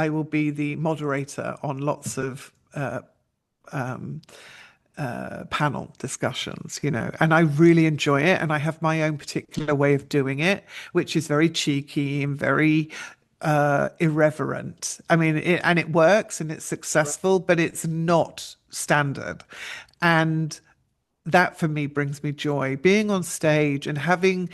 I will be the moderator on lots of panel discussions, and I really enjoy it. And I have my own particular way of doing it, which is very cheeky and very irreverent. I mean, it works and it's successful, but it's not standard. And that for me brings me joy, being on stage and helping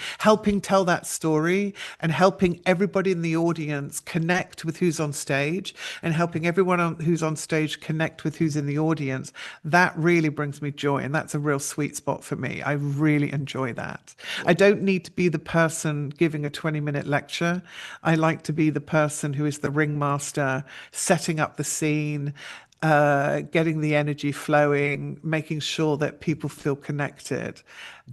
tell that story and helping everybody in the audience connect with who's on stage and helping who's on stage connect with who's in the audience. That really brings me joy, and that's a real sweet spot for me. I really enjoy that. I don't need to be the person giving a 20-minute lecture. I like to be the person who is the ringmaster, setting up the scene, getting the energy flowing, making sure that people feel connected.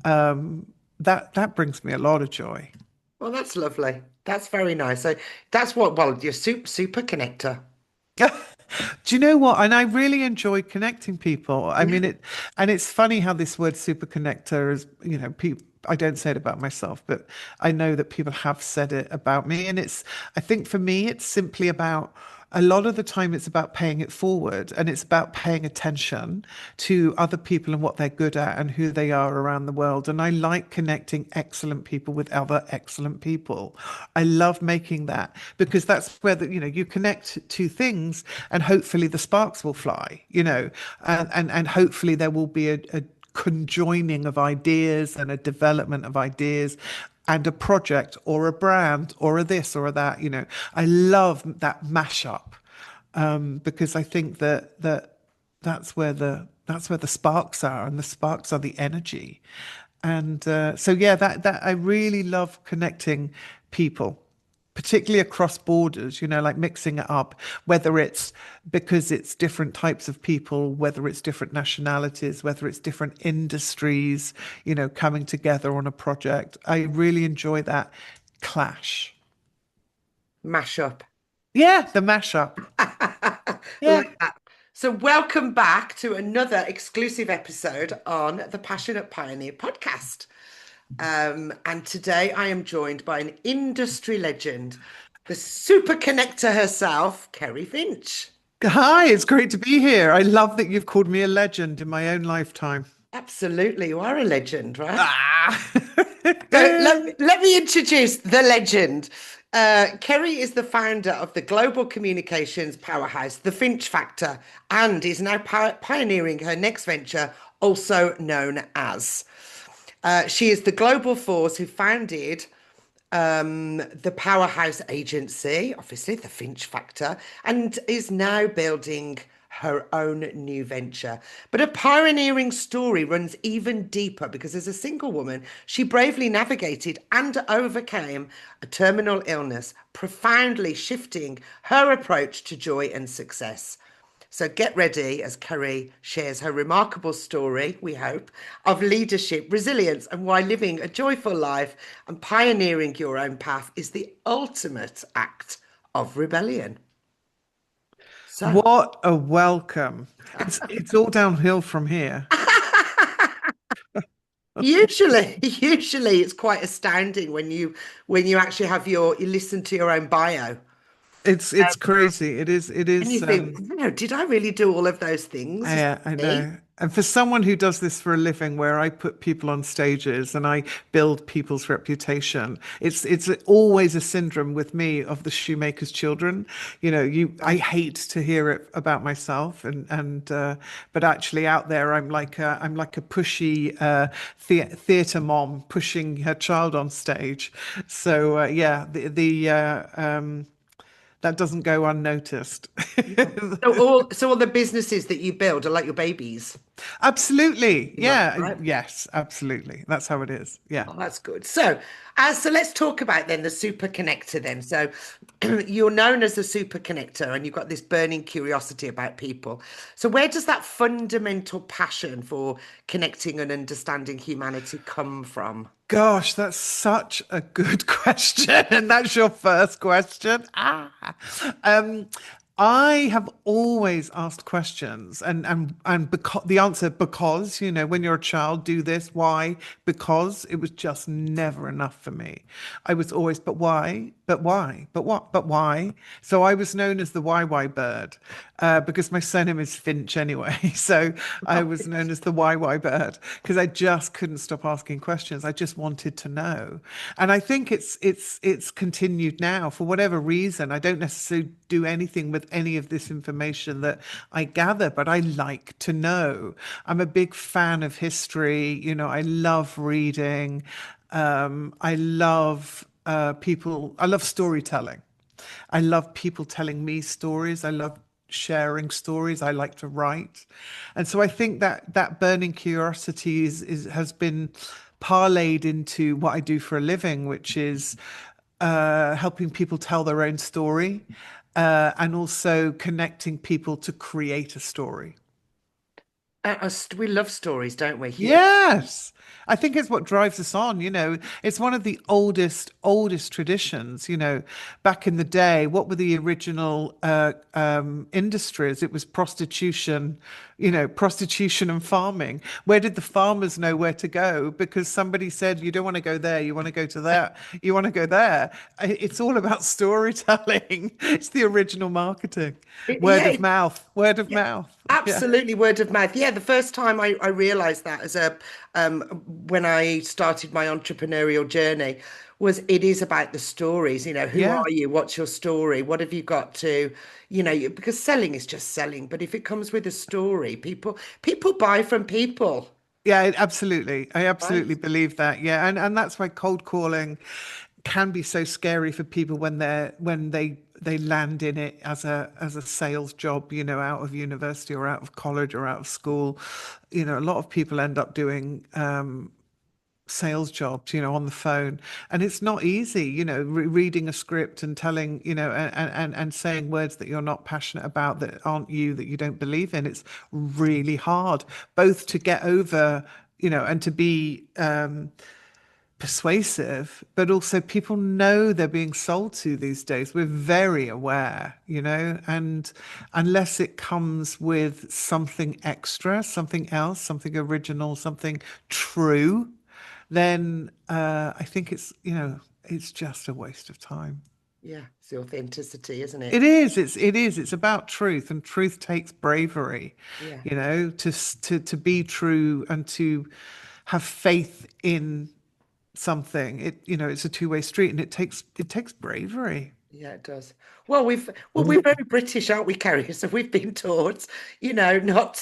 That brings me a lot of joy. Well, that's lovely. That's very nice. So that's you're super connector. Do you know what? And I really enjoy connecting people. I mean, it's funny how this word super connector is, people, I don't say it about myself, but I know that people have said it about me. And I think for me, it's simply about, a lot of the time it's about paying it forward, and it's about paying attention to other people and what they're good at and who they are around the world. And I like connecting excellent people with other excellent people. I love making that, because that's where you connect two things and hopefully the sparks will fly, and hopefully there will be a conjoining of ideas and a development of ideas and a project or a brand or a this or a that. I love that mashup, because I think that's where the sparks are, and the sparks are the energy. And so yeah, that I really love connecting people, particularly across borders, like mixing it up, whether it's because it's different types of people, whether it's different nationalities, whether it's different industries, coming together on a project. I really enjoy that clash. Mashup. Yeah, the mashup. Yeah. Like that. So welcome back to another exclusive episode on the Passionate Pioneer podcast. And today I am joined by an industry legend, the super connector herself, Kerrie Finch. Hi, it's great to be here. I love that you've called me a legend in my own lifetime. Absolutely, you are a legend, right? Ah. So let me introduce the legend. Kerrie is the founder of the global communications powerhouse, the Finch Factor, and is now pioneering her next venture, also known as. She is the global force who founded the powerhouse agency, obviously the Finch Factor, and is now building her own new venture. But her pioneering story runs even deeper, because as a single woman, she bravely navigated and overcame a terminal illness, profoundly shifting her approach to joy and success. So get ready as Kerrie shares her remarkable story, we hope, of leadership, resilience, and why living a joyful life and pioneering your own path is the ultimate act of rebellion. So. What a welcome. It's all downhill from here. Usually it's quite astounding when you actually have you listen to your own bio. It's crazy. It is. And you think, did I really do all of those things? Yeah, I know. And for someone who does this for a living, where I put people on stages and I build people's reputation, it's always a syndrome with me of the shoemaker's children. I hate to hear it about myself, but actually out there, I'm like a pushy theatre mom pushing her child on stage. So that doesn't go unnoticed. So all the businesses that you build are like your babies. Absolutely. Yeah. Right? Yes, absolutely. That's how it is. Yeah. Oh, that's good. So let's talk about then the super connector then. So you're known as the super connector, and you've got this burning curiosity about people. So where does that fundamental passion for connecting and understanding humanity come from? Gosh, that's such a good question. And that's your first question. I have always asked questions and because the answer because, when you're a child, do this, why? Because it was just never enough for me. I was always, but why? But why? But what? But why? So I was known as the why bird, because my surname is Finch anyway. So I was known as the why bird because I just couldn't stop asking questions. I just wanted to know. And I think it's continued now for whatever reason. I don't necessarily do anything with any of this information that I gather, but I like to know. I'm a big fan of history. I love reading. I love people. I love storytelling. I love people telling me stories. I love sharing stories. I like to write. And so I think that burning curiosity has been parlayed into what I do for a living, which is helping people tell their own story, and also connecting people to create a story. We love stories, don't we? Yes. I think it's what drives us on, It's one of the oldest traditions, Back in the day, what were the original industries? It was prostitution, prostitution and farming. Where did the farmers know where to go? Because somebody said, you don't want to go there, you want to go to there, you want to go there. It's all about storytelling. It's the original marketing. Word Yeah, of mouth, word of yeah, mouth. Yeah. absolutely word of mouth. Yeah, the first time I realized that as a um when I started my entrepreneurial journey was it is about the stories, who Yeah. are you? What's your story? What have you got to, because selling is just selling, but if it comes with a story, people buy from people, Absolutely. I absolutely right? believe that. Yeah. And that's why cold calling can be so scary for people when they land in it as a sales job, out of university or out of college or out of school. A lot of people end up doing sales jobs, on the phone, and it's not easy, reading a script and telling, and saying words that you're not passionate about, that aren't you, that you don't believe in. It's really hard, both to get over, and to be persuasive, but also people know they're being sold to these days. We're very aware, and unless it comes with something extra, something else, something original, something true, then I think it's just a waste of time. Yeah, it's the authenticity, isn't It it? is. It's about truth, and truth takes bravery. Yeah. To be true and to have faith in something. It's a two-way street, and it takes bravery. Yeah, it does. We're very British, aren't we, Kerrie? So we've been taught, not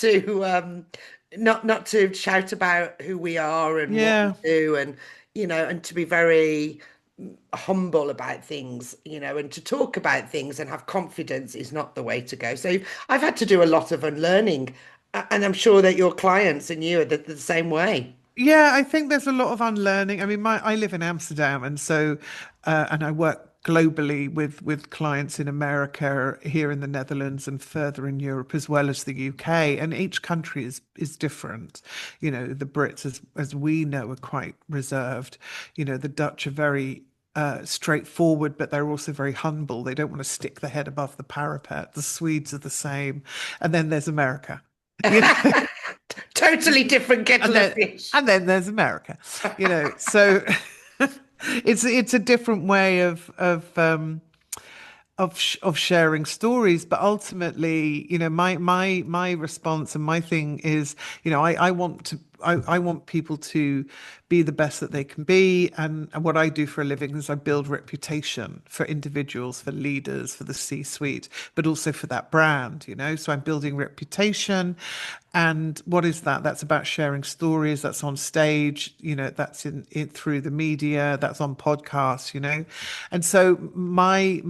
to shout about who we are and what we Yeah. do, and and to be very humble about things, and to talk about things and have confidence is not the way to go. So I've had to do a lot of unlearning, and I'm sure that your clients and you are the same way. Yeah, I think there's a lot of unlearning. I mean, I live in Amsterdam, and so and I work globally with clients in America, here in the Netherlands, and further in Europe, as well as the UK. And each country is different. The Brits, as we know, are quite reserved. The Dutch are very straightforward, but they're also very humble. They don't want to stick their head above the parapet. The Swedes are the same, and then there's America. You know. Totally different and kettle of then fish. and then there's America, so it's a different way of sharing stories. But ultimately, my response and my thing is, I want people to be the best that they can be. And what I do for a living is I build reputation for individuals, for leaders, for the C-suite, but also for that brand, So I'm building reputation. And what is that? That's about sharing stories. That's on stage, that's in through the media, that's on podcasts, And so my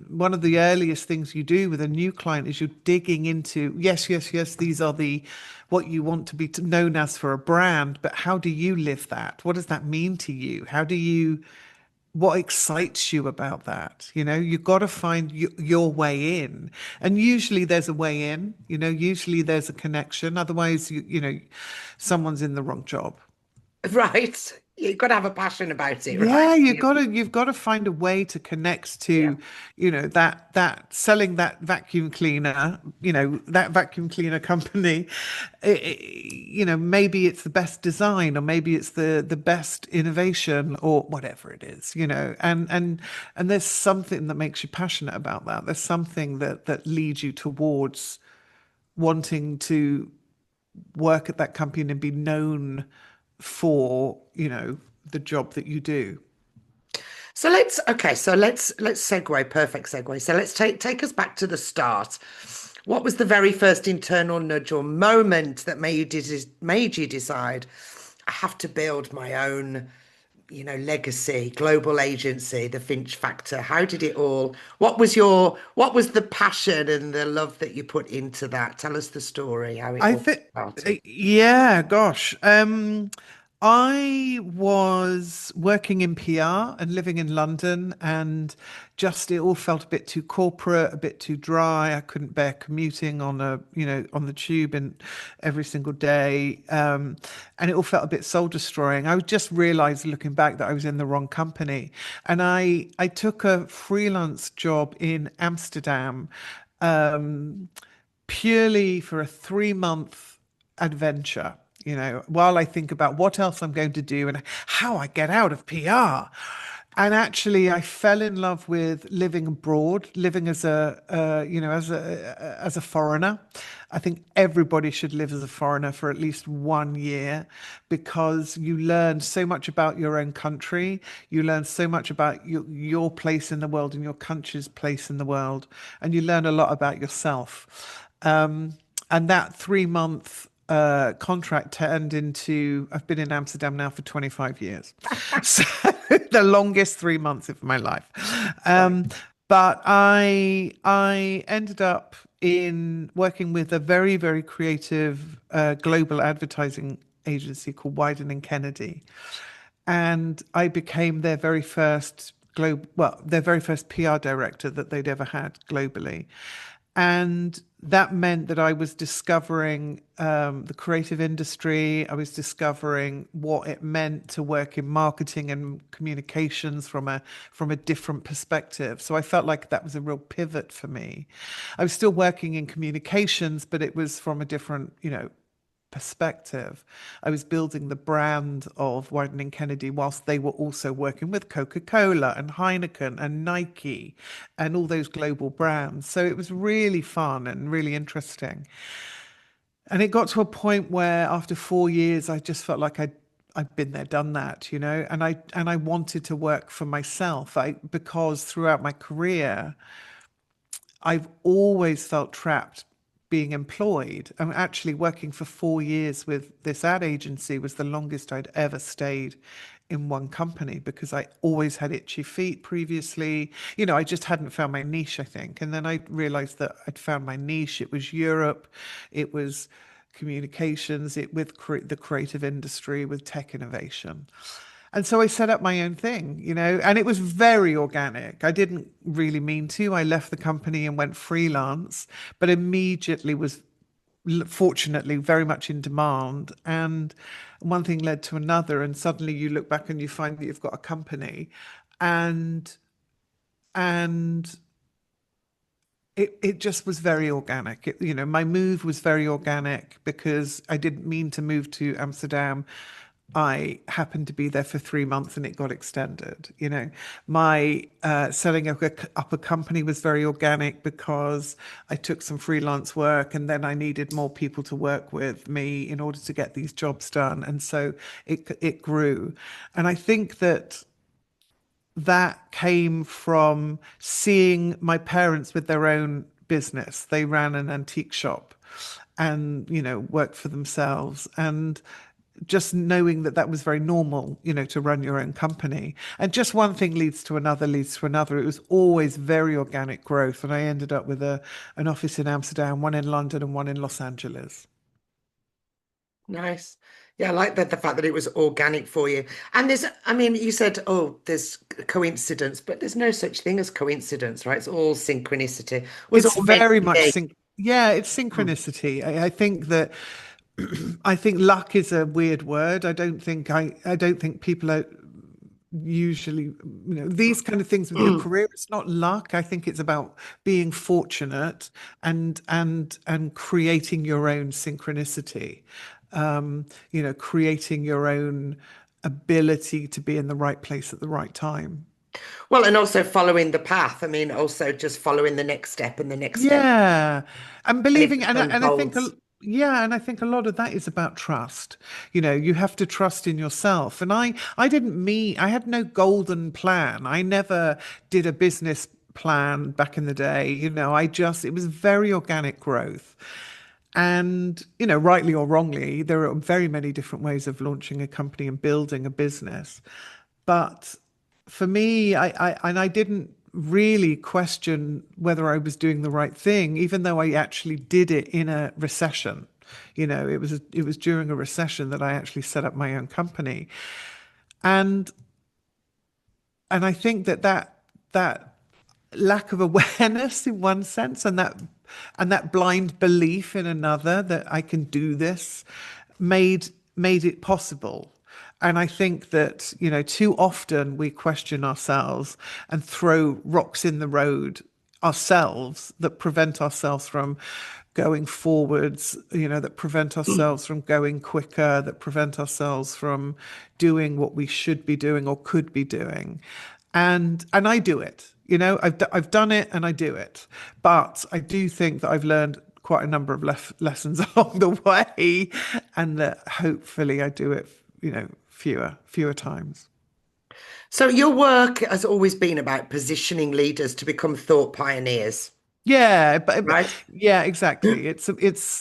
one of the earliest things you do with a new client is you're digging into, yes, yes, yes, these are the what you want to be known as for a brand, but how do you live that? What does that mean to you? What excites you about that? You've got to find your way in. And usually there's a way in, usually there's a connection. Otherwise, someone's in the wrong job. Right. You've got to have a passion about it, right? Yeah, Yeah. you've got to find a way to connect Yeah. to, that selling that vacuum cleaner, that vacuum cleaner company. Maybe it's the best design, or maybe it's the best innovation, or whatever it is, and there's something that makes you passionate about that. There's something that leads you towards wanting to work at that company and be known for, the job that you do. So let's segue, perfect segue. So let's take us back to the start. What was the very first internal nudge or moment that made you decide, I have to build my own, legacy, global agency, the Finch Factor? How did it all, what was the passion and the love that you put into that? Tell us the story, how it I all think, started. yeah, gosh. I was working in PR and living in London, and just it all felt a bit too corporate, a bit too dry. I couldn't bear commuting on the tube and every single day, and it all felt a bit soul destroying. I just realized looking back that I was in the wrong company, and I took a freelance job in Amsterdam. Um, Purely for a 3 month adventure, while I think about what else I'm going to do and how I get out of PR. And actually, I fell in love with living abroad, living as as a foreigner. I think everybody should live as a foreigner for at least 1 year, because you learn so much about your own country. You learn so much about your place in the world and your country's place in the world, and you learn a lot about yourself. And that 3 month contract turned into, I've been in Amsterdam now for 25 years. So the longest 3 months of my life. Right. But I ended up in working with a very, very creative global advertising agency called Wyden and Kennedy. And I became their very first their very first PR director that they'd ever had globally. And that meant that I was discovering the creative industry. I was discovering what it meant to work in marketing and communications from a different perspective. So I felt like that was a real pivot for me. I was still working in communications, but it was from a different, perspective. I was building the brand of Wyden and Kennedy whilst they were also working with Coca-Cola and Heineken and Nike and all those global brands. So it was really fun and really interesting. And it got to a point where after 4 years, I just felt like I'd been there, done that, and I wanted to work for myself. Because throughout my career, I've always felt trapped being employed. I'm actually working for 4 years with this ad agency was the longest I'd ever stayed in one company, because I always had itchy feet previously. I just hadn't found my niche, I think. And then I realized that I'd found my niche. It was Europe, it was communications, the creative industry, with tech innovation. And so I set up my own thing, and it was very organic. I didn't really mean to. I left the company and went freelance, but immediately was fortunately very much in demand. And one thing led to another. And suddenly you look back and you find that you've got a company, and, and, it just was very organic. My move was very organic because I didn't mean to move to Amsterdam. I happened to be there for 3 months and it got extended. My setting up a company was very organic because I took some freelance work, and then I needed more people to work with me in order to get these jobs done. And so it grew. And I think that came from seeing my parents with their own business. They ran an antique shop and, worked for themselves. And just knowing that was very normal, to run your own company. And just one thing leads to another, leads to another. It was always very organic growth. And I ended up with an office in Amsterdam, one in London, and one in Los Angeles. Nice. Yeah, I like that, the fact that it was organic for you. And I mean, you said, oh, there's coincidence, but there's no such thing as coincidence, right? It's all synchronicity. It was It's all meant very to much be. yeah, it's Mm. synchronicity. I think that I think luck is a weird word. I don't think people are usually, these kind of things with your career, it's not luck. I think it's about being fortunate and creating your own synchronicity. Creating your own ability to be in the right place at the right time. Well, and also following the path. I mean, also just following the next step and the next step, Yeah, and and it believing, just and I think, unfolds. yeah, and I think a lot of that is about trust. You have to trust in yourself. And I didn't mean, I had no golden plan. I never did a business plan back in the day. It was very organic growth. And, rightly or wrongly, there are very many different ways of launching a company and building a business. But for me, I didn't really question whether I was doing the right thing, even though I actually did it in a recession. It was during a recession that I actually set up my own company, and I think that lack of awareness in one sense, and that blind belief in another that I can do this made it possible. And I think that, too often we question ourselves and throw rocks in the road ourselves that prevent ourselves from going forwards, that prevent ourselves from going quicker, that prevent ourselves from doing what we should be doing or could be doing. And I do it. I've done it and I do it. But I do think that I've learned quite a number of lessons along the way, and that hopefully I do it, fewer times. So your work has always been about positioning leaders to become thought pioneers, Yeah, but right? yeah, exactly.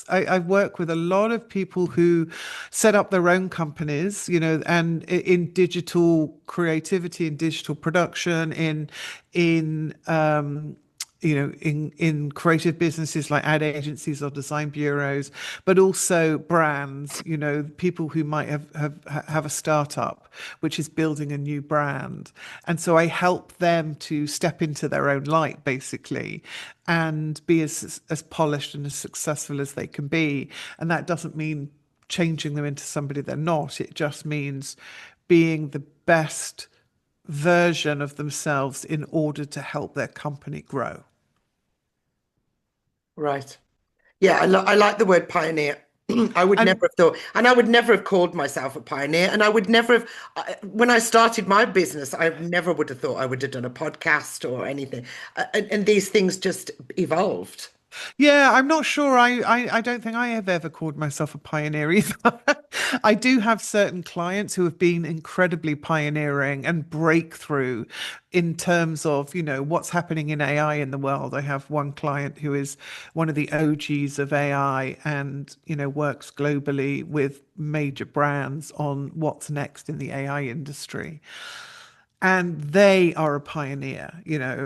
I work with a lot of people who set up their own companies, and in digital creativity, in digital production, in creative businesses like ad agencies or design bureaus, but also brands, people who might have a startup which is building a new brand. And so I help them to step into their own light, basically, and be as polished and as successful as they can be. And that doesn't mean changing them into somebody they're not. It just means being the best version of themselves in order to help their company grow. Right. Yeah, I like the word pioneer. I would never And have thought, and I would never have called myself a pioneer. And I would never have, when I started my business, I never would have thought I would have done a podcast or anything. And these things just evolved. yeah, I'm not sure. I don't think I have ever called myself a pioneer either. I do have certain clients who have been incredibly pioneering and breakthrough in terms of, what's happening in AI in the world. I have one client who is one of the OGs of AI and, works globally with major brands on what's next in the AI industry, and they are a pioneer,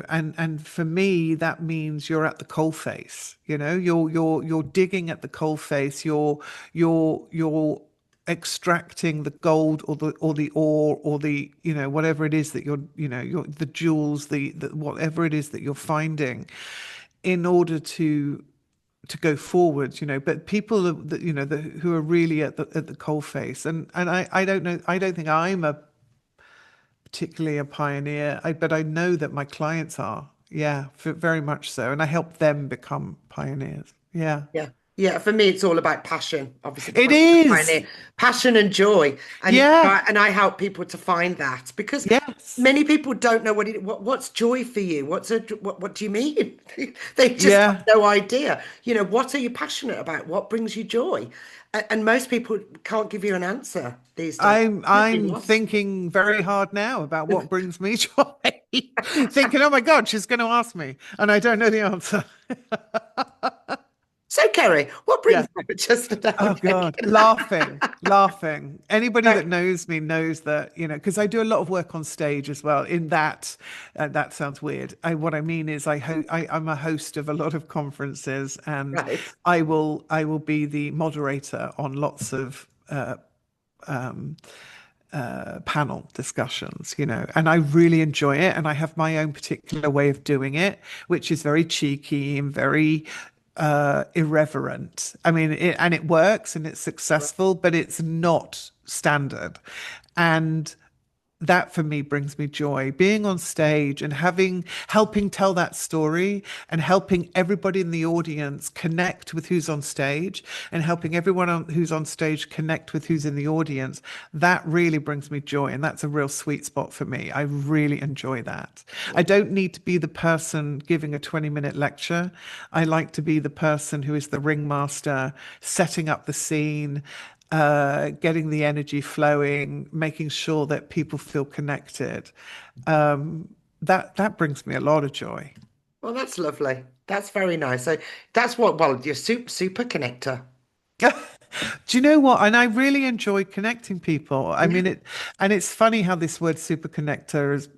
and for me that means you're at the coalface. You're digging at the coalface. You're extracting the gold or the ore or the, whatever it is that you're the jewels, the whatever it is that you're finding in order to go forward. But people that, who are really at the coalface, and I don't know, I don't think I'm a particularly a pioneer, but I know that my clients are. Yeah, very much so. And I help them become pioneers. Yeah. Yeah. Yeah. For me, it's all about passion. Obviously, It is. pioneer, passion and joy. Yeah. And I help people to find that because Yes. many people don't know what's joy for you. What do you mean? They just have Yeah. no idea. What are you passionate about? What brings you joy? And most people can't give you an answer these days. Really I'm lost. thinking very hard now about what brings me joy. Thinking, oh my God, she's going to ask me, and I don't know the answer. So, Kerry, what Yeah. brings you just Oh without God, joking? laughing. Anybody Right. that knows me knows that, because I do a lot of work on stage as well. In that, that sounds weird. What I mean is, I'm a host of a lot of conferences, and Right. I will be the moderator on lots of panel discussions, and I really enjoy it. And I have my own particular way of doing it, which is very cheeky and very irreverent. I mean, and it works and it's successful, but it's not standard. And that for me brings me joy. Being on stage and helping tell that story and helping everybody in the audience connect with who's on stage and helping who's on stage connect with who's in the audience, that really brings me joy. And that's a real sweet spot for me. I really enjoy that. I don't need to be the person giving a 20-minute lecture. I like to be the person who is the ringmaster, setting up the scene, getting the energy flowing, making sure that people feel connected. That brings me a lot of joy. Well, that's lovely. That's very nice. So that's what, well, you're super connector. Do you know what? And I really enjoy connecting people. I Yeah. mean, and it's funny how this word super connector is,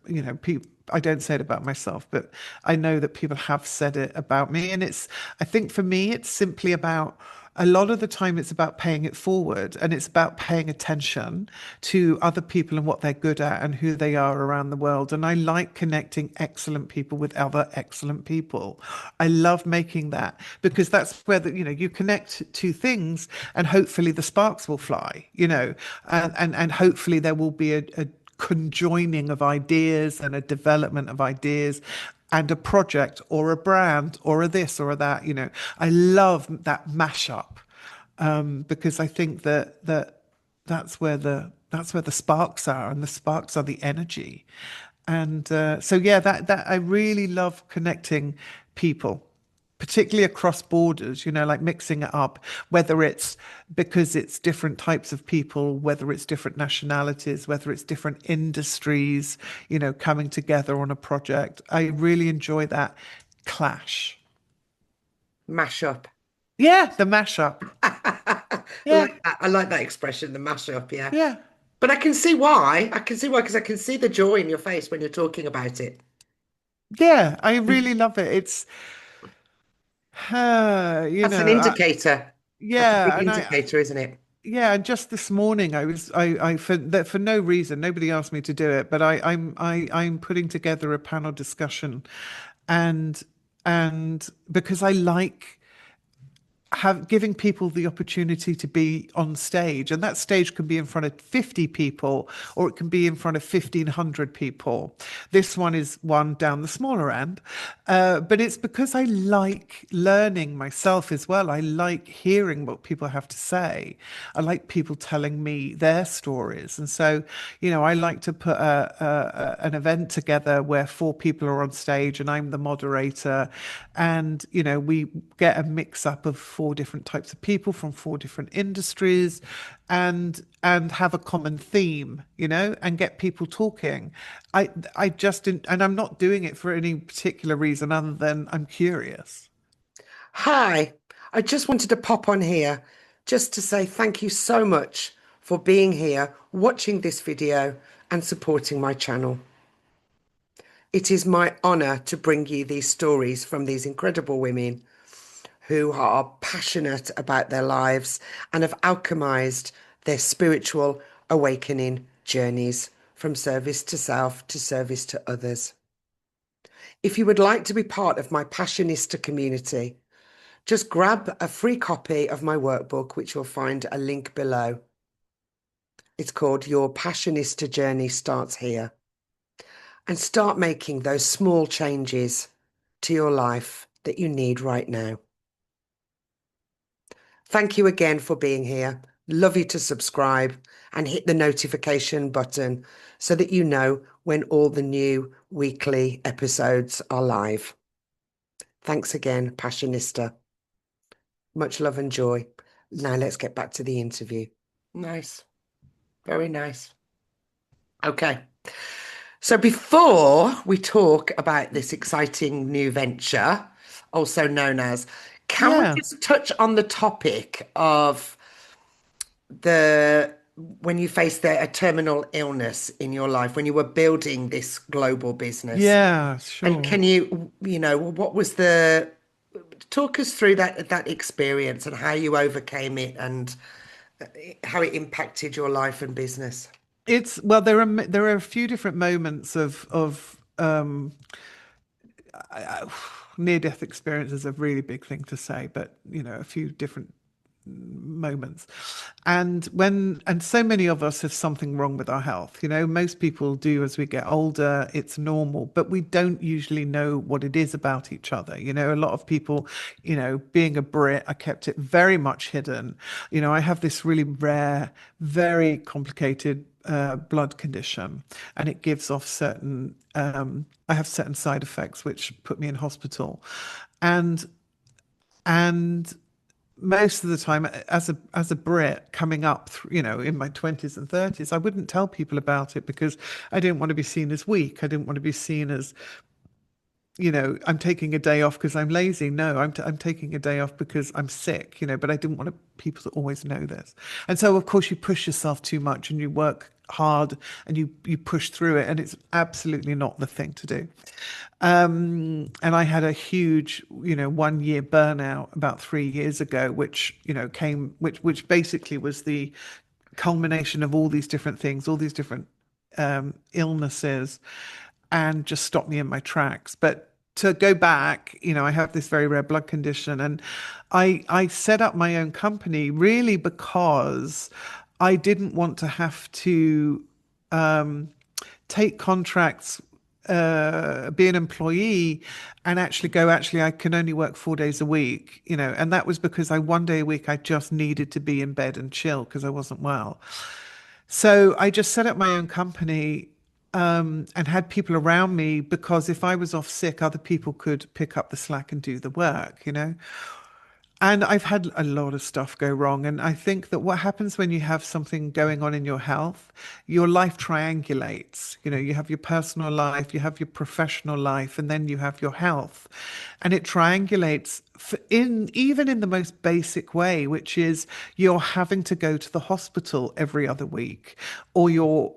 people, I don't say it about myself, but I know that people have said it about me. And I think for me, it's simply about, a lot of the time it's about paying it forward and it's about paying attention to other people and what they're good at and who they are around the world. And I like connecting excellent people with other excellent people. I love making that because that's where you connect two things and hopefully the sparks will fly, and hopefully there will be a conjoining of ideas and a development of ideas and a project or a brand or a this or a that. I love that mashup, because I think that's where the sparks are, and the sparks are the energy. And so yeah, that I really love connecting people, particularly across borders, like mixing it up, whether it's because it's different types of people, whether it's different nationalities, whether it's different industries, coming together on a project. I really enjoy that clash. Mash up. Yeah, the mashup. I Yeah, like that. I like that expression, the mash up. Yeah. yeah, But I can see why. I can see why, because I can see the joy in your face when you're talking about it. yeah. I really love it. It's, uh, you That's an know, I, indicator. That's a big yeah, and indicator, isn't it? yeah, and just this morning for no reason, nobody asked me to do it, but I'm putting together a panel discussion, and because I like giving people the opportunity to be on stage, and that stage can be in front of 50 people or it can be in front of 1,500 people. This one is one down the smaller end, but it's because I like learning myself as well. I like hearing what people have to say. I like people telling me their stories, and so I like to put an event together where 4 people are on stage and I'm the moderator, and we get a mix up of 4 different types of people from 4 different industries, and have a common theme, and get people talking. I just and I'm not doing it for any particular reason other than I'm curious. Hi, I just wanted to pop on here just to say thank you so much for being here, watching this video, and supporting my channel. It is my honor to bring you these stories from these incredible women who are passionate about their lives and have alchemized their spiritual awakening journeys from service to self to service to others. If you would like to be part of my Passionista community, just grab a free copy of my workbook, which you'll find a link below. It's called Your Passionista Journey Starts Here. And start making those small changes to your life that you need right now. Thank you again for being here. Love you to subscribe and hit the notification button so that you know when all the new weekly episodes are live. Thanks again, Passionista. Much love and joy. Now let's get back to the interview. Nice. Very nice. Okay. So before we talk about this exciting new venture, also known as, can we Yeah. just touch on the topic of the when you faced a terminal illness in your life, when you were building this global business? Yeah, And sure. can what was talk us through that experience and how you overcame it and how it impacted your life and business? It's well, there are a few different moments of near-death experience is a really big thing to say, but a few different moments. And so many of us have something wrong with our health. Most people do as we get older. It's normal, but we don't usually know what it is about each other. A lot of people, being a Brit, I kept it very much hidden. I have this really rare, very complicated blood condition, and it gives off certain I have certain side effects which put me in hospital. And most of the time, as a Brit coming up, in my 20s and 30s, I wouldn't tell people about it because I didn't want to be seen as weak. I didn't want to be seen as, I'm taking a day off because I'm lazy. No, I'm taking a day off because I'm sick, but I didn't want people to always know this. And so, of course, you push yourself too much and you work hard and you push through it, and it's absolutely not the thing to do. And I had a huge, 1 year burnout about 3 years ago, which basically was the culmination of all these different things, all these different illnesses, and just stopped me in my tracks. But to go back, I have this very rare blood condition, and I set up my own company really because I didn't want to have to take contracts, be an employee, and actually I can only work 4 days a week, and that was because one day a week I just needed to be in bed and chill because I wasn't well. So I just set up my own company, and had people around me, because if I was off sick, other people could pick up the slack and do the work. And I've had a lot of stuff go wrong. And I think that what happens when you have something going on in your health, your life triangulates. You have your personal life, you have your professional life, and then you have your health. And it triangulates even in the most basic way, which is you're having to go to the hospital every other week, or you're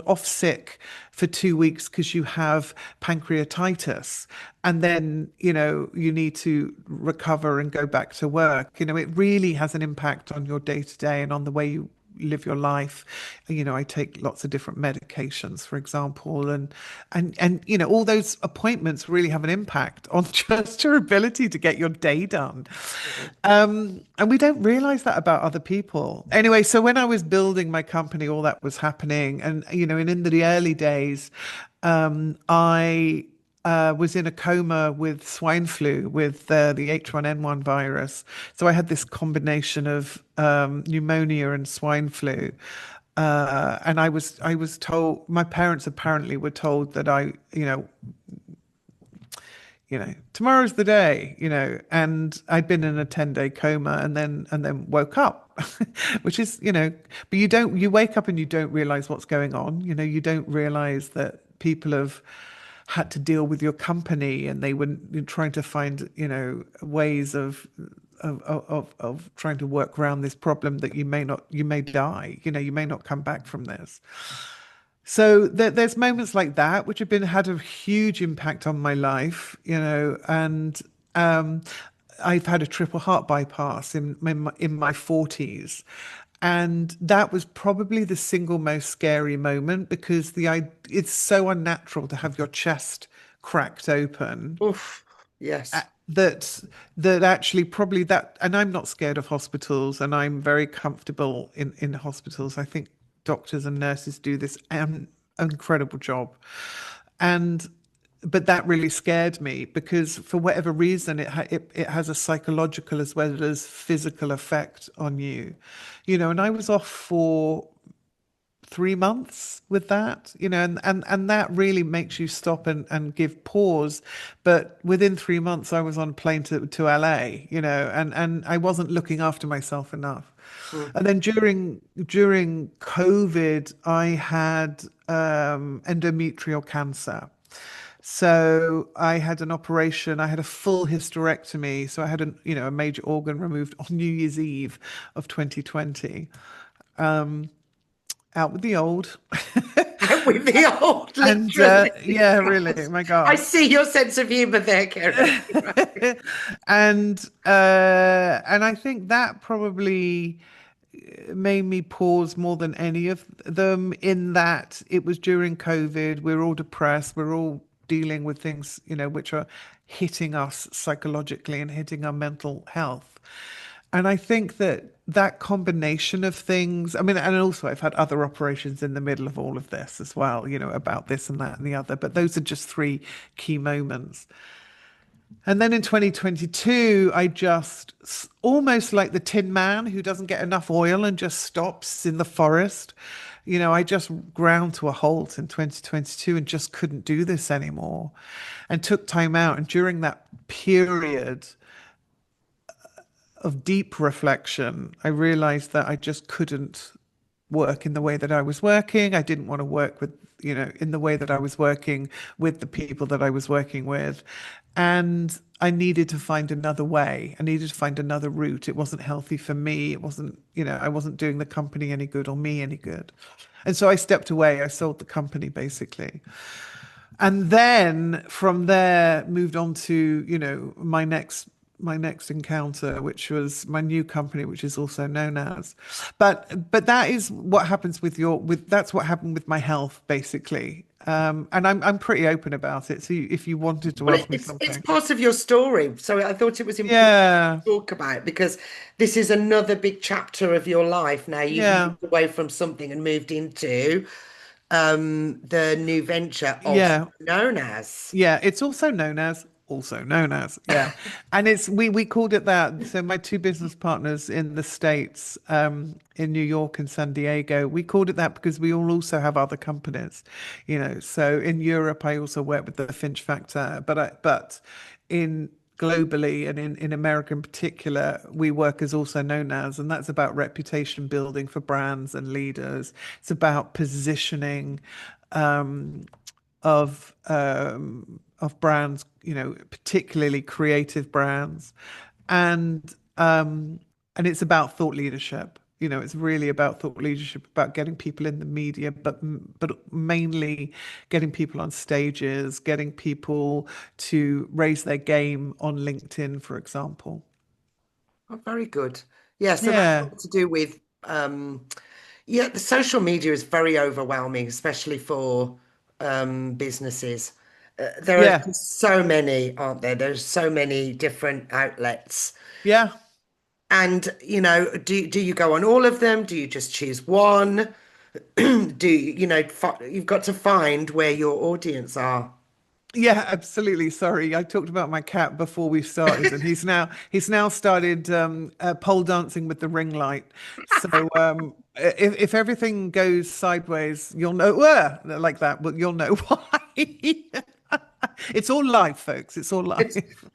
off sick for 2 weeks because you have pancreatitis, and then you need to recover and go back to work. It really has an impact on your day to day and on the way you live your life. I take lots of different medications, for example, and all those appointments really have an impact on just your ability to get your day done. And we don't realize that about other people. Anyway, so when I was building my company, all that was happening, and and in the early days, I was in a coma with swine flu, with the H1N1 virus. So I had this combination of pneumonia and swine flu. And I was told, my parents apparently were told that tomorrow's the day, and I'd been in a 10-day coma and then woke up, which is, but you wake up and you don't realize what's going on. You don't realize that people have had to deal with your company, and they were trying to find, ways of trying to work around this problem, that you may die, you may not come back from this. So there's moments like that which have had a huge impact on my life, and I've had a triple heart bypass in my 40s. And that was probably the single most scary moment, because it's so unnatural to have your chest cracked open. Oof. Yes. That actually probably that, and I'm not scared of hospitals, and I'm very comfortable in hospitals. I think doctors and nurses do this incredible job. But that really scared me, because for whatever reason, it has a psychological as well as physical effect on you, and I was off for 3 months with that, and that really makes you stop and give pause. But within 3 months, I was on a plane to LA, and I wasn't looking after myself enough. And then during COVID, I had endometrial cancer. So I had an operation. I had a full hysterectomy. So I had a major organ removed on New Year's Eve of 2020. Out with the old. Out with the old, literally. Yeah, really. My God. I see your sense of humor there, Kerrie. And I think that probably made me pause more than any of them, in that it was during COVID. We're all depressed. We're all dealing with things, which are hitting us psychologically and hitting our mental health. And I think that combination of things, I mean, and also I've had other operations in the middle of all of this as well, about this and that and the other, but those are just three key moments. And then in 2022, I just almost like the Tin Man who doesn't get enough oil and just stops in the forest. I just ground to a halt in 2022 and just couldn't do this anymore and took time out. And during that period of deep reflection, I realized that I just couldn't work in the way that I was working. I didn't want to work with, in the way that I was working with the people that I was working with. And I needed to find another way. I needed to find another route. It wasn't healthy for me. It wasn't, I wasn't doing the company any good or me any good. And so I stepped away. I sold the company basically. And then from there moved on to, my next encounter, which was my new company, which is also known as, but that is what happens that's what happened with my health basically. And I'm pretty open about it. So if you wanted to ask me something, it's part of your story. So I thought it was important yeah, to talk about because this is another big chapter of your life. Now you've yeah, moved away from something and moved into the new venture, also yeah. known as. Yeah, it's also known as, yeah. And we called it that. So my two business partners in the States, in New York and San Diego, we called it that because we all also have other companies, So in Europe, I also work with the Finch Factor, but in globally and in America in particular, we work as also known as, and that's about reputation building for brands and leaders. It's about positioning of brands, particularly creative brands, and it's about thought leadership. It's really about thought leadership, about getting people in the media, but mainly getting people on stages, getting people to raise their game on LinkedIn, for example. Oh, very good. Yeah, so that's Yeah, got to do with yeah, the social media is very overwhelming, especially for businesses. There are yeah, just so many, aren't there? There's so many different outlets. yeah. And, do you go on all of them? Do you just choose one? Do you, you've got to find where your audience are. Yeah, absolutely. Sorry, I talked about my cat before we started, and he's now started pole dancing with the ring light. So if everything goes sideways, you'll know like that, but you'll know why. It's all live, folks. It's all live.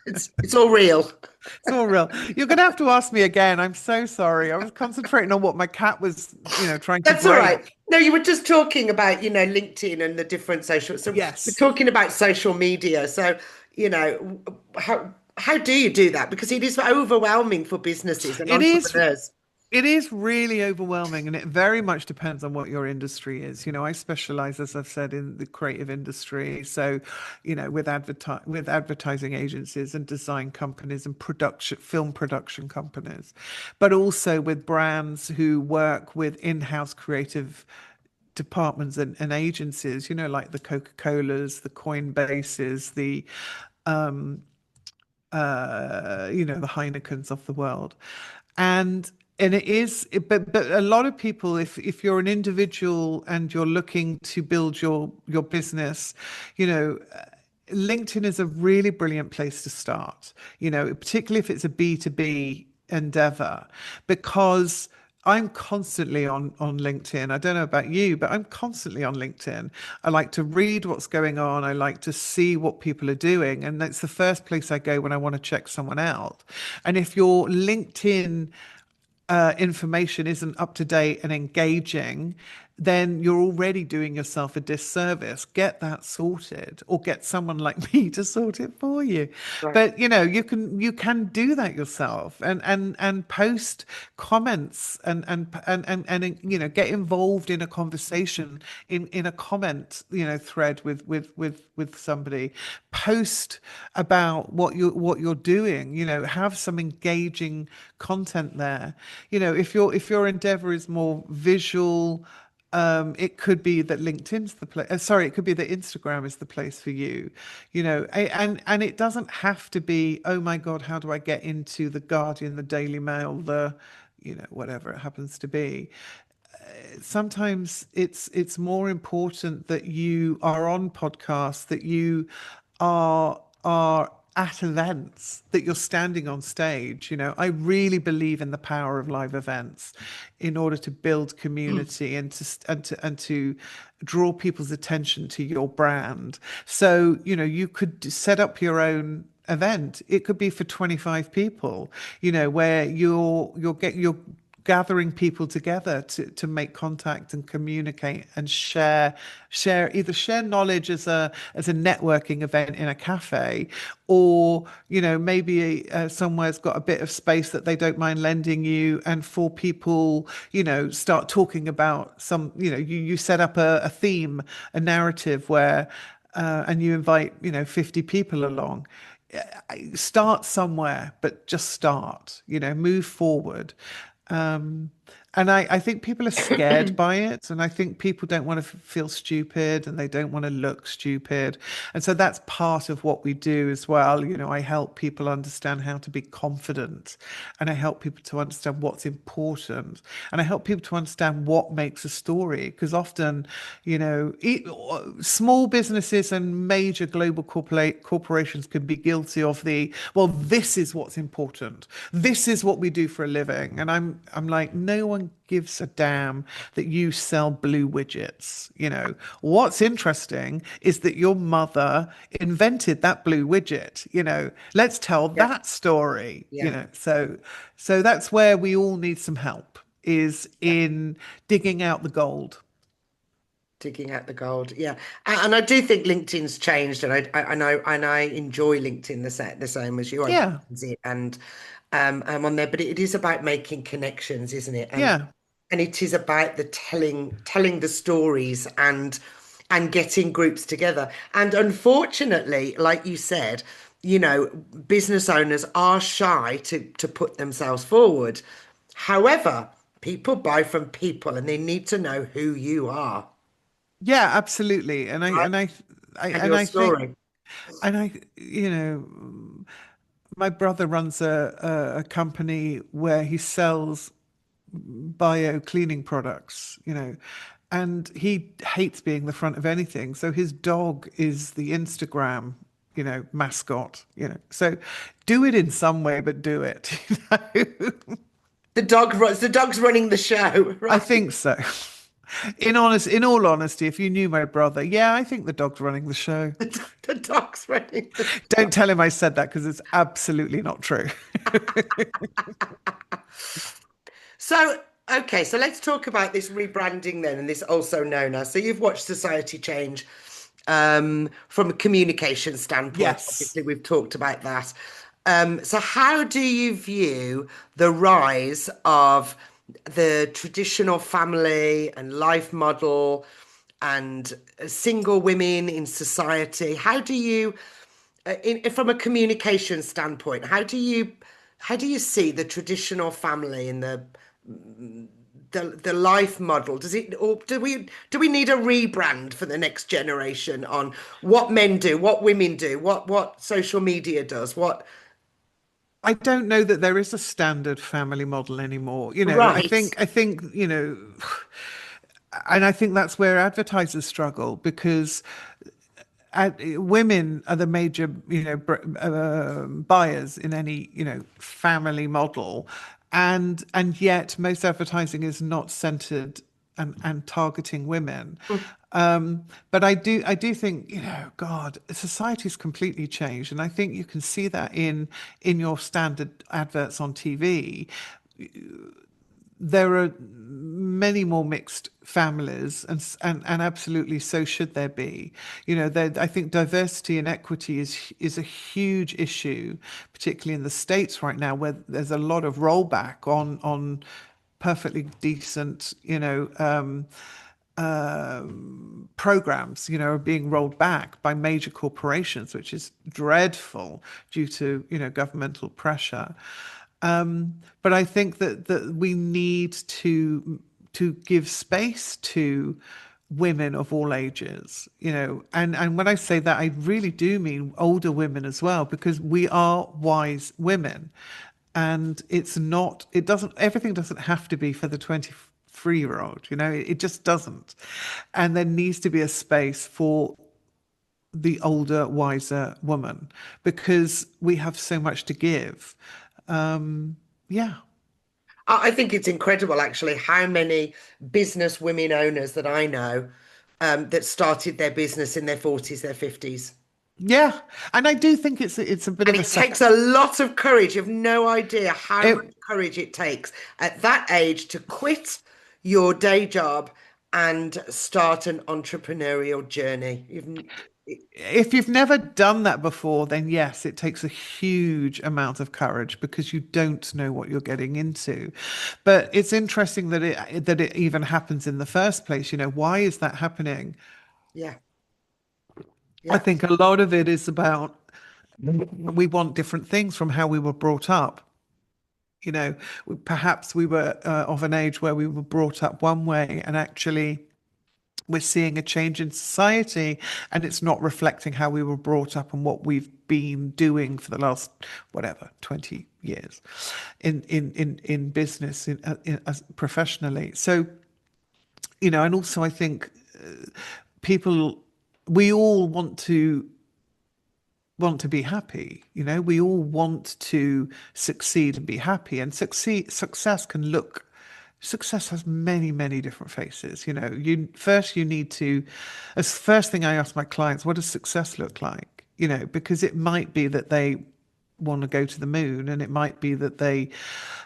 It's it's all real. It's all real. You're gonna have to ask me again. I'm so sorry. I was concentrating on what my cat was, trying to That's all right. break. No, you were just talking about, LinkedIn and the different social. So we're Yes. talking about social media. So, how do you do that? Because it is overwhelming for businesses and It is. entrepreneurs. It is really overwhelming, and it very much depends on what your industry is. I specialize, as I've said, in the creative industry. So, with advertising agencies and design companies and film production companies, but also with brands who work with in-house creative departments and agencies. Like the Coca-Colas, the Coinbases, the Heinekens of the world, and it is, but a lot of people, if you're an individual and you're looking to build your business, LinkedIn is a really brilliant place to start. Particularly if it's a B2B endeavor, because I'm constantly on LinkedIn. I don't know about you, but I'm constantly on LinkedIn. I like to read what's going on. I like to see what people are doing. And that's the first place I go when I want to check someone out. And if your LinkedIn information isn't up to date and engaging, then you're already doing yourself a disservice. Get that sorted, or get someone like me to sort it for you. Right. But you can do that yourself, and post comments, and get involved in a conversation, in a comment thread with somebody. Post about what you're doing. Have some engaging content there. If your endeavor is more visual, It could be that LinkedIn's the place. Sorry, it could be that Instagram is the place for you. And it doesn't have to be. Oh my God, how do I get into the Guardian, the Daily Mail, whatever it happens to be. Sometimes it's more important that you are on podcasts, that you are at events, that you're standing on stage. I really believe in the power of live events in order to build community and to draw people's attention to your brand. So you could set up your own event. It could be for 25 people, where you're gathering people together to make contact and communicate and either share knowledge as a networking event in a cafe, or maybe somewhere's got a bit of space that they don't mind lending you, and for people start talking about you set up a theme, a narrative where and you invite 50 people along. Start somewhere, but just start, move forward. And I think people are scared by it, and I think people don't want to feel stupid, and they don't want to look stupid. And so that's part of what we do as well. I help people understand how to be confident, and I help people to understand what's important, and I help people to understand what makes a story. Because often, small businesses and major global corporations can be guilty of well, this is what's important. This is what we do for a living. And I'm like, no one gives a damn that you sell blue widgets. What's interesting is that your mother invented that blue widget. Let's tell that story. Yeah. So that's where we all need some help, is in digging out the gold. Digging out the gold, yeah, and I do think LinkedIn's changed, and I enjoy LinkedIn the same as you. I Yeah. use it, and I'm on there, but it is about making connections, isn't it? Yeah. And it is about the telling the stories and getting groups together. And unfortunately, like you said, business owners are shy to put themselves forward. However, people buy from people, and they need to know who you are. Yeah, absolutely. And I Right? and I I And and your I think story. and I my brother runs a company where he sells bio cleaning products, and he hates being the front of anything. So his dog is the Instagram, mascot, So do it in some way, but do it. The dog's running the show, I right? think so. In all honesty, if you knew my brother, yeah, I think the dog's running the show. The dog's running the show. Don't tell him I said that, because it's absolutely not true. So, okay, so let's talk about this rebranding then, and this also known as. So you've watched society change from a communication standpoint. Yes. Obviously, we've talked about that. So how do you view the rise of the traditional family and life model and single women in society? How do you, from a communication standpoint, how do you see the traditional family in the life model? Does it, or do we need a rebrand for the next generation on what men do, what women do, what social media does, what? I don't know that there is a standard family model anymore. Right. I think, and I think that's where advertisers struggle, because women are the major, buyers in any, family model, and yet most advertising is not centered and targeting women. But I do think, God, society's completely changed, and I think you can see that in your standard adverts on TV. There are many more mixed families, and absolutely so should there be. I think diversity and equity is a huge issue, particularly in the States right now, where there's a lot of rollback on perfectly decent, programs, are being rolled back by major corporations, which is dreadful due to, governmental pressure. But I think that we need to to give space to women of all ages, and when I say that, I really do mean older women as well, because we are wise women, and everything doesn't have to be for the 23-year-old, it just doesn't. And there needs to be a space for the older, wiser woman, because we have so much to give. Yeah. I think it's incredible, actually, how many business women owners that I know that started their business in their 40s, their 50s. Yeah. And I do think it's a bit And of a it takes a lot of courage. You have no idea how it, much courage it takes at that age to quit your day job and start an entrepreneurial journey. if you've never done that before, then yes, it takes a huge amount of courage, because you don't know what you're getting into. But it's interesting that it even happens in the first place. Why is that happening? Yeah, I yeah. think a lot of it is about, we want different things from how we were brought up. You know, Perhaps we were of an age where we were brought up one way, and actually we're seeing a change in society, and it's not reflecting how we were brought up and what we've been doing for the last, whatever, 20 years in business, as professionally. So, and also I think people, we all want to be happy. We all want to succeed and be happy, and success has many, many different faces. You need to, as first thing I ask my clients, what does success look like? Because it might be that they want to go to the moon, and it might be that they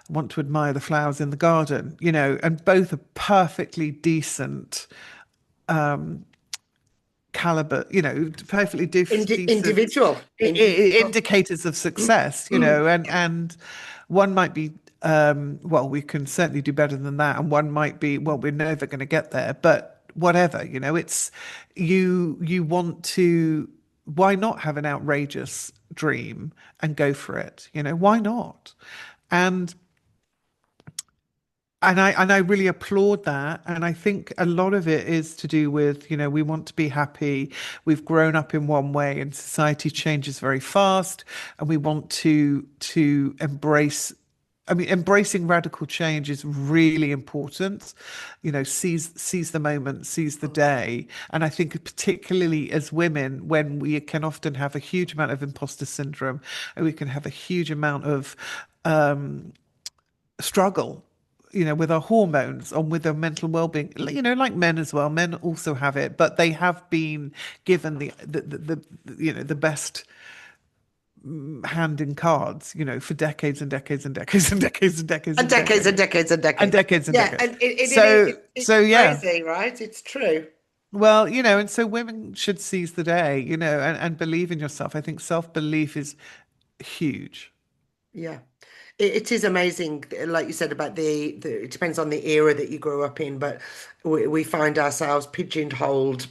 want to admire the flowers in the garden, and both are perfectly decent caliber, perfectly decent Individual, individual. indicators of success, and one might be, well, we can certainly do better than that, and one might be, well, we're never going to get there, but whatever, it's you want to, why not have an outrageous dream and go for it? Why not? And I really applaud that. And I think a lot of it is to do with, we want to be happy. We've grown up in one way, and society changes very fast, and we want to embrace. I mean, embracing radical change is really important. Seize the moment, seize the day. And I think particularly as women, when we can often have a huge amount of imposter syndrome, and we can have a huge amount of struggle, with our hormones and with our mental well-being, like men as well. Men also have it, but they have been given the best hand in cards, for decades and decades and decades and decades and decades And decades and decades and decades. and decades and Yeah, decades. and it's Yeah. crazy, right? It's true. Well, and so women should seize the day, and believe in yourself. I think self-belief is huge. Yeah. It is amazing, like you said, about it depends on the era that you grew up in, but we find ourselves pigeonholed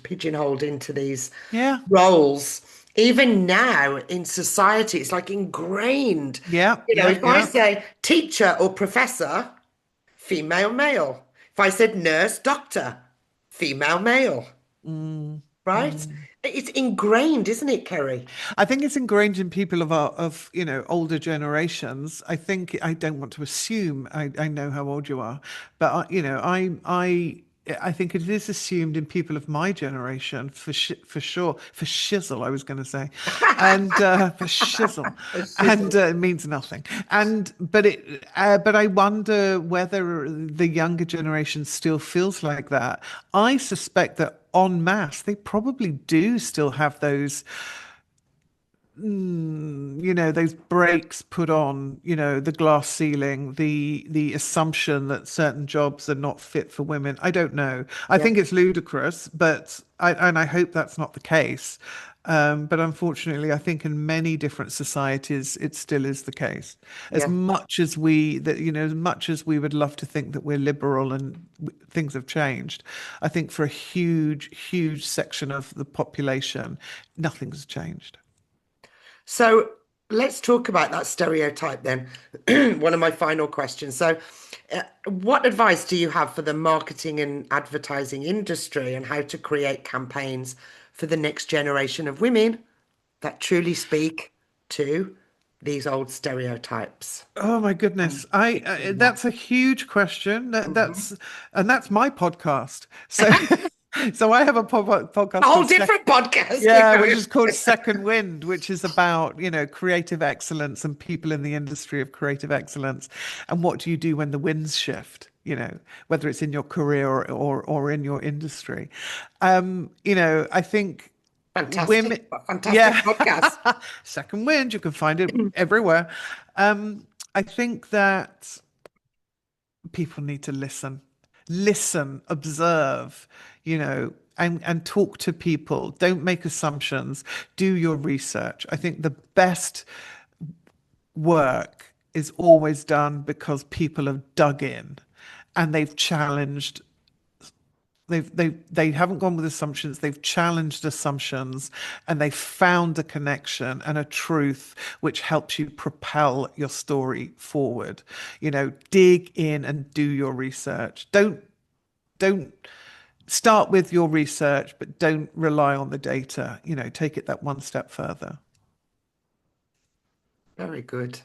into these Yeah. roles. Even now in society, it's like ingrained. Yeah. If I Yeah. say teacher or professor, female, male. If I said nurse, doctor, female, male. Right? It's ingrained, isn't it, Kerrie? I think it's ingrained in people of older generations. I think, I don't want to assume I know how old you are, but I think it is assumed in people of my generation, for sure, for shizzle, I was going to say, and for shizzle, and it means nothing. But I wonder whether the younger generation still feels like that. I suspect that en masse, they probably do still have those those breaks put on, the glass ceiling, the assumption that certain jobs are not fit for women. I don't know. I Yeah. think it's ludicrous, but I hope that's not the case. But unfortunately, I think in many different societies, it still is the case. As Yeah. much as as much as we would love to think that we're liberal and things have changed, I think for a huge, huge section of the population, nothing's changed. So let's talk about that stereotype then. One of my final questions. So, what advice do you have for the marketing and advertising industry and how to create campaigns for the next generation of women that truly speak to these old stereotypes? Oh my goodness. I Yeah. That's a huge question. Mhm. That's my podcast. So so I have a A podcast whole called different podcast, you Yeah, which know. is called Second Wind, which is about, creative excellence and people in the industry of creative excellence. And what do you do when the winds shift, whether it's in your career or in your industry. I think women, Fantastic yeah, podcast. Second Wind, you can find it everywhere. I think that people need to listen, observe, and talk to people. Don't make assumptions. Do your research. I think the best work is always done because people have dug in and they've challenged. They haven't gone with assumptions. They've challenged assumptions, and they found a connection and a truth which helps you propel your story forward. Dig in and do your research. Don't start with your research, but don't rely on the data. Take it that one step further. Very good.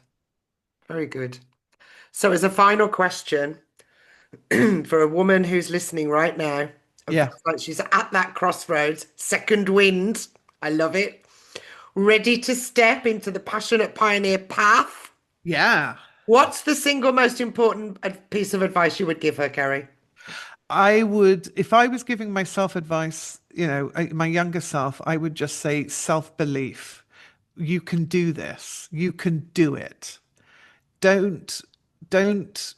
Very good. So, as a final question, for a woman who's listening right now, and Yeah. feels like she's at that crossroads, second wind, I love it, ready to step into the passionate pioneer path. Yeah. What's the single most important piece of advice you would give her, Kerrie? I would, if I was giving myself advice, my younger self, I would just say self-belief. You can do this. You can do it. Don't, don't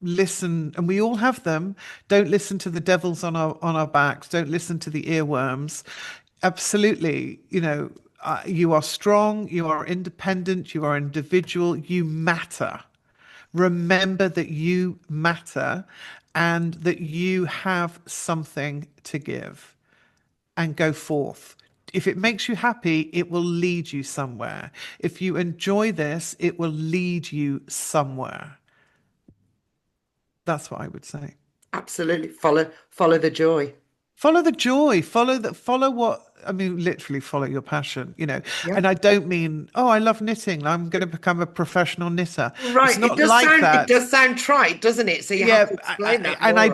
listen, and we all have them. Don't listen to the devils on our backs. Don't listen to the earworms. Absolutely, you are strong, you are independent, you are individual, you matter. Remember that you matter and that you have something to give, and go forth. If it makes you happy, it will lead you somewhere. If you enjoy this, it will lead you somewhere. That's what I would say. Absolutely. Follow the joy. Follow the joy, follow what, I mean, literally follow your passion, Yeah. and I don't mean, oh, I love knitting, I'm going to become a professional knitter. It's Right. not like It that. does sound trite, doesn't it? So you have Yeah, to explain that more, right?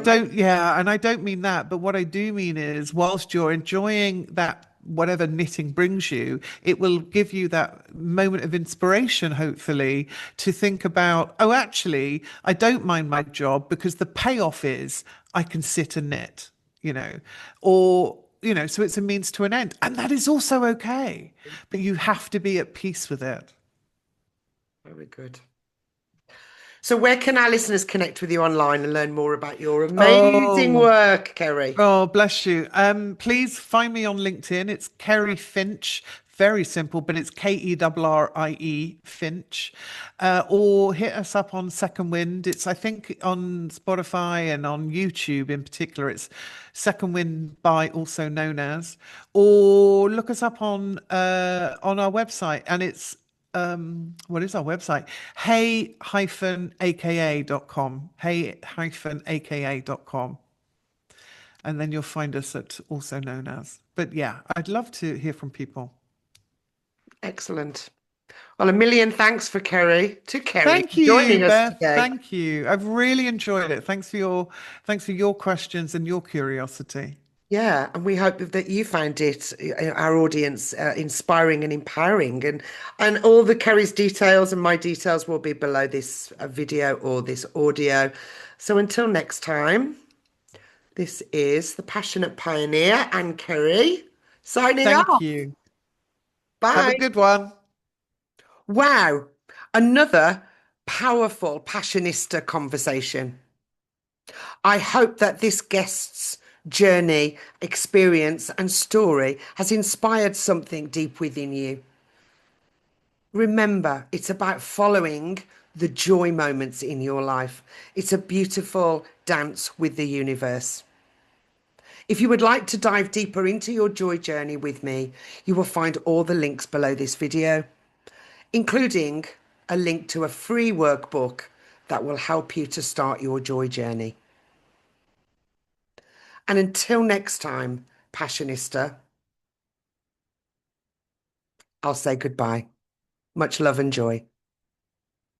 and I don't mean that, but what I do mean is, whilst you're enjoying that, whatever knitting brings you, it will give you that moment of inspiration, hopefully, to think about, oh, actually, I don't mind my job because the payoff is I can sit and knit, or, so it's a means to an end. And that is also okay, but you have to be at peace with it. Very good. So where can our listeners connect with you online and learn more about your amazing Oh, work, Kerrie? Oh, bless you. Please find me on LinkedIn. It's Kerrie Finch. Very simple, but it's Kerrie Finch. Or hit us up on Second Wind. It's, I think, on Spotify and on YouTube in particular. It's Second Wind by, also known as. Or look us up on our website, and it's what is our website? Hey-aka.com. Hey-aka.com, and then you'll find us at also known as. But yeah, I'd love to hear from people. Excellent. Well, a million thanks for Kerrie Thank for you, joining us Beth. today. Thank you. I've really enjoyed it. Thanks for your questions and your curiosity. Yeah, and we hope that you found it, our audience, inspiring and empowering. And all the Kerrie's details and my details will be below this video or this audio. So until next time, this is the Passionate Pioneer and Kerrie signing Thank off. you. Have a Bye. good one. Wow, another powerful Passionista conversation. I hope that this guest's journey, experience, and story has inspired something deep within you. Remember, it's about following the joy moments in your life. It's a beautiful dance with the universe. If you would like to dive deeper into your joy journey with me, you will find all the links below this video. including a link to a free workbook that will help you to start your joy journey. And until next time, Passionista, I'll say goodbye. Much love and joy.